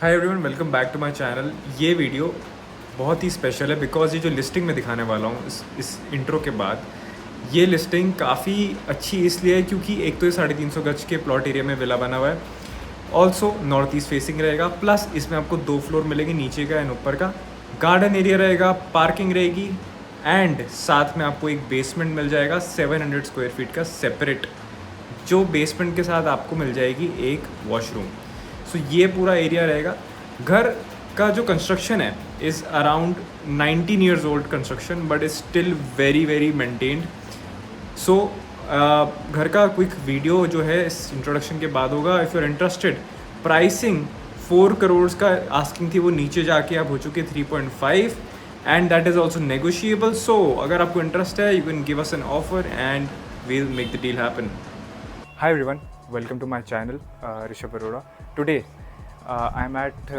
Hi everyone, welcome back to my channel. ये video बहुत ही स्पेशल है बिकॉज ये जो लिस्टिंग मैं दिखाने वाला हूँ इस इंट्रो के बाद, ये लिस्टिंग काफ़ी अच्छी इसलिए है क्योंकि एक तो ये 350 गज के प्लॉट एरिया में विला बना हुआ है। ऑल्सो नॉर्थ ईस्ट फेसिंग रहेगा, प्लस इसमें आपको 2 फ्लोर मिलेंगे, नीचे का एंड ऊपर का। गार्डन एरिया रहेगा, पार्किंग रहेगी एंड साथ में आपको एक बेसमेंट मिल जाएगा 700 स्क्वायर फीट का सेपरेट, जो बेसमेंट के साथ आपको मिल जाएगी एक वॉशरूम। सो ये पूरा एरिया रहेगा। घर का जो कंस्ट्रक्शन है is around 19 years old construction but is still very very maintained. So घर का क्विक वीडियो जो है इस इंट्रोडक्शन के बाद होगा। If you are interested, pricing 4 crore का आस्किंग थी, वो नीचे जाके आप हो चुके 3.5 and that is also negotiable. So अगर आपको इंटरेस्ट है, you can give us an offer and we'll make the deal happen. Hi everyone, welcome to my channel, Rishabh Arora. Today I'm at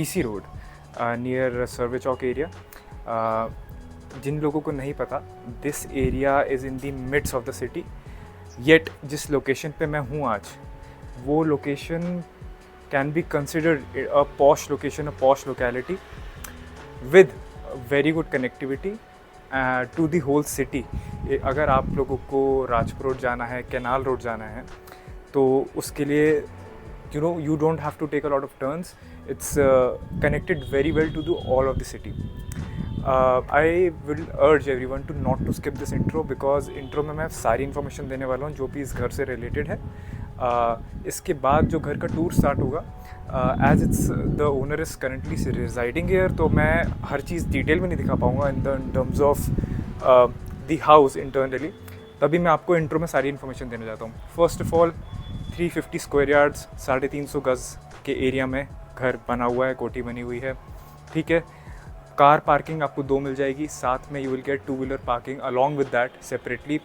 EC Road near Survey Chalk area. जिन लोगों को नहीं पता, this area is in the midst of the city. Yet जिस location पे मैं हूँ आज, वो location can be considered a posh location, a posh locality with very good connectivity to the whole city. अगर आप लोगों को राजपुर रोड जाना है, कैनाल रोड जाना है, तो उसके लिए you don't have to take a lot of turns. It's connected very well to the all of the city. I will urge everyone to not to skip this intro because intro में मैं सारी information देने वाला हूँ जो भी इस घर से रिलेटेड है। इसके बाद जो घर का टूर स्टार्ट होगा, as it's the owner is currently residing here, तो मैं हर चीज़ डिटेल में नहीं दिखा पाऊँगा in terms of the house internally. तभी मैं आपको इंट्रो में सारी इन्फॉर्मेशन देने जाता हूँ। First of all 350 square yards, 350 गज़ के एरिया में घर बना हुआ है, कोठी बनी हुई है, ठीक है। कार पार्किंग आपको 2 मिल जाएगी, साथ में you will get 2 wheeler parking along with that separately.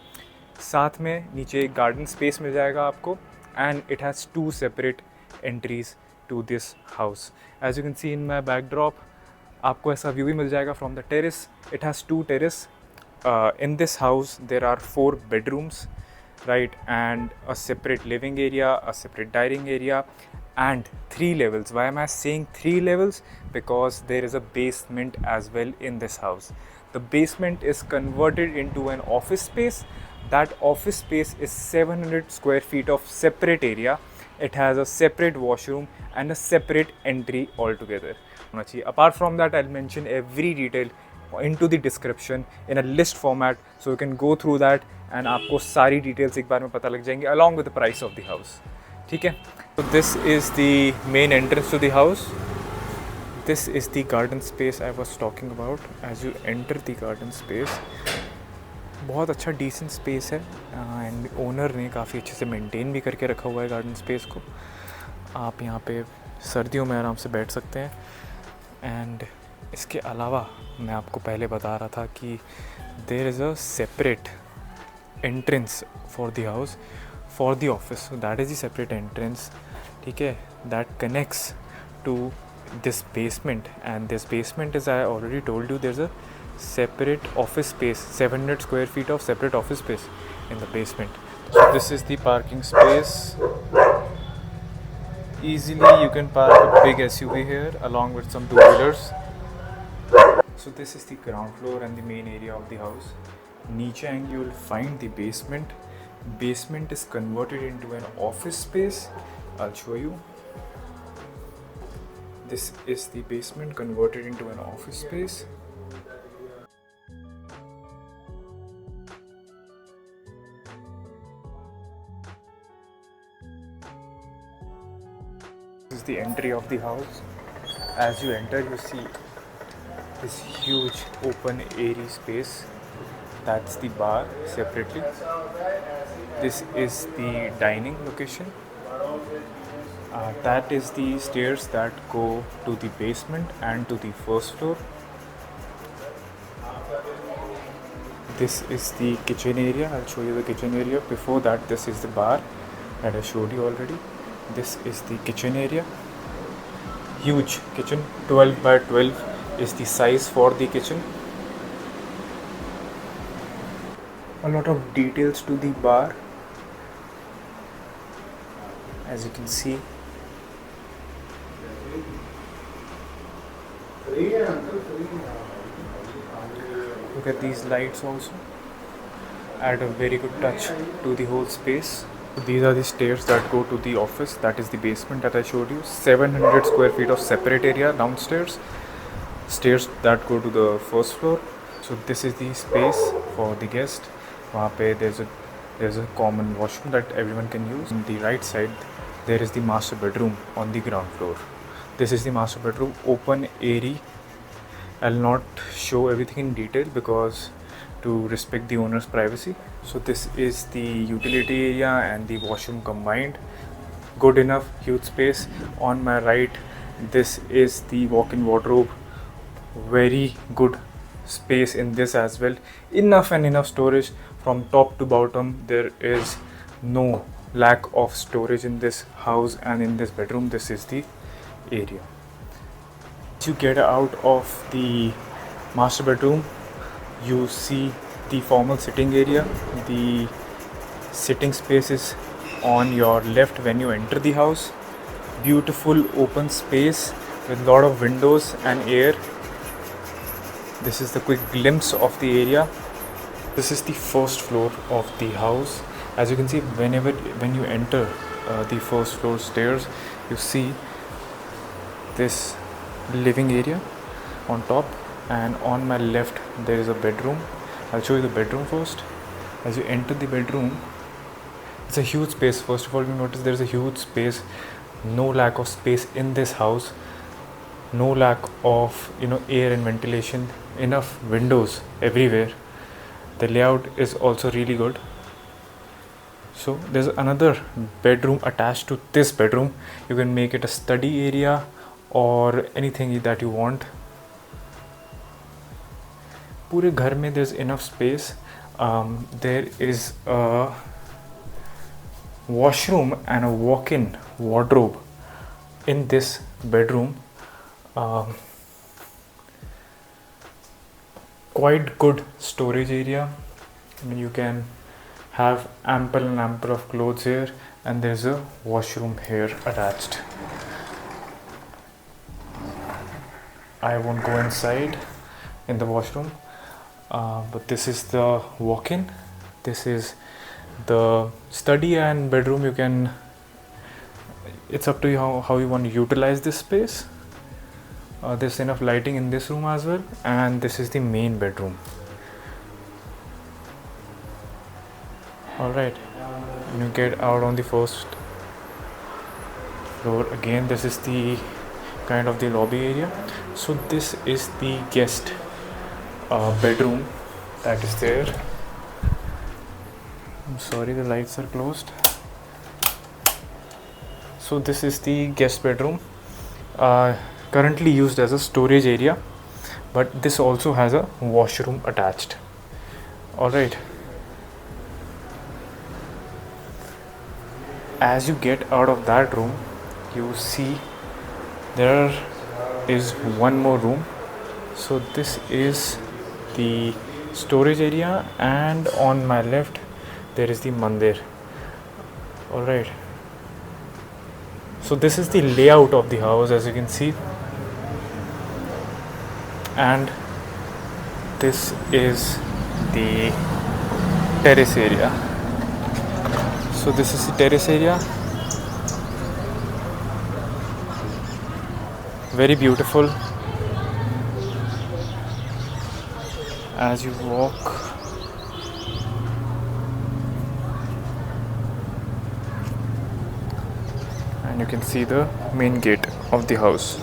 साथ में नीचे एक गार्डन स्पेस मिल जाएगा आपको and it has 2 separate entries to this house. As you can see in my backdrop, आपको ऐसा व्यू भी मिल जाएगा from the terrace. It has 2 terrace. In this house there are 4 bedrooms, right, and a separate living area, a separate dining area and 3 levels. Why am I saying 3 levels? Because there is a basement as well in this house. The basement is converted into an office space. That office space is 700 square feet of separate area. It has a separate washroom and a separate entry altogether. Apart from that, I'll mention every detail into the description in a list format, so you can go through that and आपको सारी details एक बार में पता लग जाएंगे along with the price of the house, ठीक है। So this is the main entrance to the house. This is the garden space I was talking about. As you enter the garden space, बहुत अच्छा decent space है and owner ने काफ़ी अच्छे से maintain भी करके रखा हुआ है garden space को। आप यहाँ पे सर्दियों में आराम से बैठ सकते हैं। एंड इसके अलावा मैं आपको पहले बता रहा था कि there is a separate entrance for the house for the office, that is the separate entrance, ठीक है, that connects to this basement. And this basement is, I already told you, there is a separate office space, 700 square feet of separate office space in the basement. So this is the parking space. Easily you can park a big SUV here along with some 2-wheelers. So this is the ground floor and the main area of the house. नीचे आएंगे, you will find the basement. Basement is converted into an office space. I'll show you. This is the basement converted into an office space. This is the entry of the house. As you enter, you see this huge open airy space. That's the bar separately. This is the dining location. That is the stairs that go to the basement and to the first floor. This is the kitchen area. I'll show you the kitchen area. Before that, this is the bar that I showed you already. This is the kitchen area. Huge kitchen, 12 by 12 is the size for the kitchen. A lot of details to the bar. As you can see, Look at these lights also. Add a very good touch to the whole space. These are the stairs that go to the office. That is the basement that I showed you. 700 square feet of separate area downstairs. Stairs that go to the first floor. So this is the space for the guest. वहाँ पे there's a common washroom that everyone can use. On the right side there is the master bedroom on the ground floor. This is the master bedroom, open, airy. I'll not show everything in detail because to respect the owner's privacy. So this is the utility area and the washroom combined. Good enough, huge space. On my right, this is the walk-in wardrobe. Very good space in this as well. Enough and enough storage from top to bottom. There is no lack of storage in this house and in this bedroom. This is the area. To get out of the master bedroom, you see the formal sitting area. The sitting space is on your left when you enter the house. Beautiful open space with lot of windows and air. This is the quick glimpse of the area. This is the first floor of the house. As you can see, when you enter the first floor stairs, you see this living area on top, and on my left there is a bedroom. I'll show you the bedroom first. As you enter the bedroom, it's a huge space. First of all, you notice there's a huge space. No lack of space in this house. No lack of air and ventilation. Enough windows everywhere. The layout is also really good. So there's another bedroom attached to this bedroom. You can make it a study area or anything that you want. पूरे घर में there's enough space. There is a washroom and a walk-in wardrobe in this bedroom. Quite good storage area. I mean, you can have ample and ample of clothes here, and there's a washroom here attached. I won't go inside in the washroom, but this is the walk-in. This is the study and bedroom. It's up to you how you want to utilize this space. There's enough lighting in this room as well, and this is the main bedroom. Alright, you get out on the first floor. Again, this is the kind of the lobby area. So this is the guest bedroom that is there. I'm sorry, the lights are closed. So this is the guest bedroom, currently used as a storage area, but this also has a washroom attached. Alright, as you get out of that room, you see there is one more room. So this is the storage area, and on my left there is the mandir. Alright, so this is the layout of the house, as you can see, and this is the terrace area. So this is the terrace area. Very beautiful. As you walk, and you can see the main gate of the house.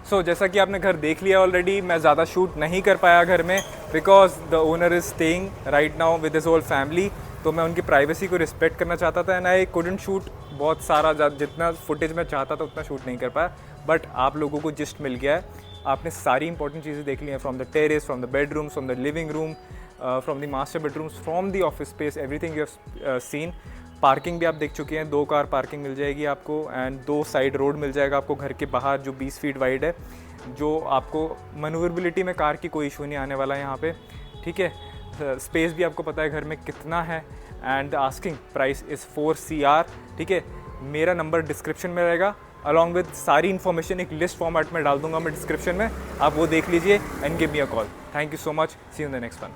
So जैसा कि आपने घर देख लिया already, मैं ज़्यादा shoot नहीं कर पाया घर में because the owner is staying right now with his whole family. तो मैं उनकी प्राइवेसी को रिस्पेक्ट करना चाहता था, एंड आई कुडंट शूट बहुत सारा, जितना फुटेज मैं चाहता था उतना शूट नहीं कर पाया. बट आप लोगों को जिस्ट मिल गया है. आपने सारी इंपॉर्टेंट चीज़ें देख ली हैं, from the terrace, from the bedrooms, from the living room, from the master bedrooms, from the office space, everything you have seen. Parking भी आप देख चुके हैं, 2 कार पार्किंग मिल जाएगी आपको, एंड 2 साइड रोड मिल जाएगा आपको घर के बाहर जो 20 फीट वाइड है, जो आपको मनूवरेबिलिटी में कार की कोई इशू नहीं आने वाला है यहाँ पे. ठीक है, स्पेस भी आपको पता है घर में कितना है, and the asking price is 4 CR. ठीक है, मेरा नंबर डिस्क्रिप्शन में रहेगा, अलॉन्ग विद सारी इन्फॉर्मेशन एक लिस्ट फॉर्मेट में डाल दूंगा मैं डिस्क्रिप्शन में, आप वो देख लीजिए and give me a call. Thank you so much, see you in the next one.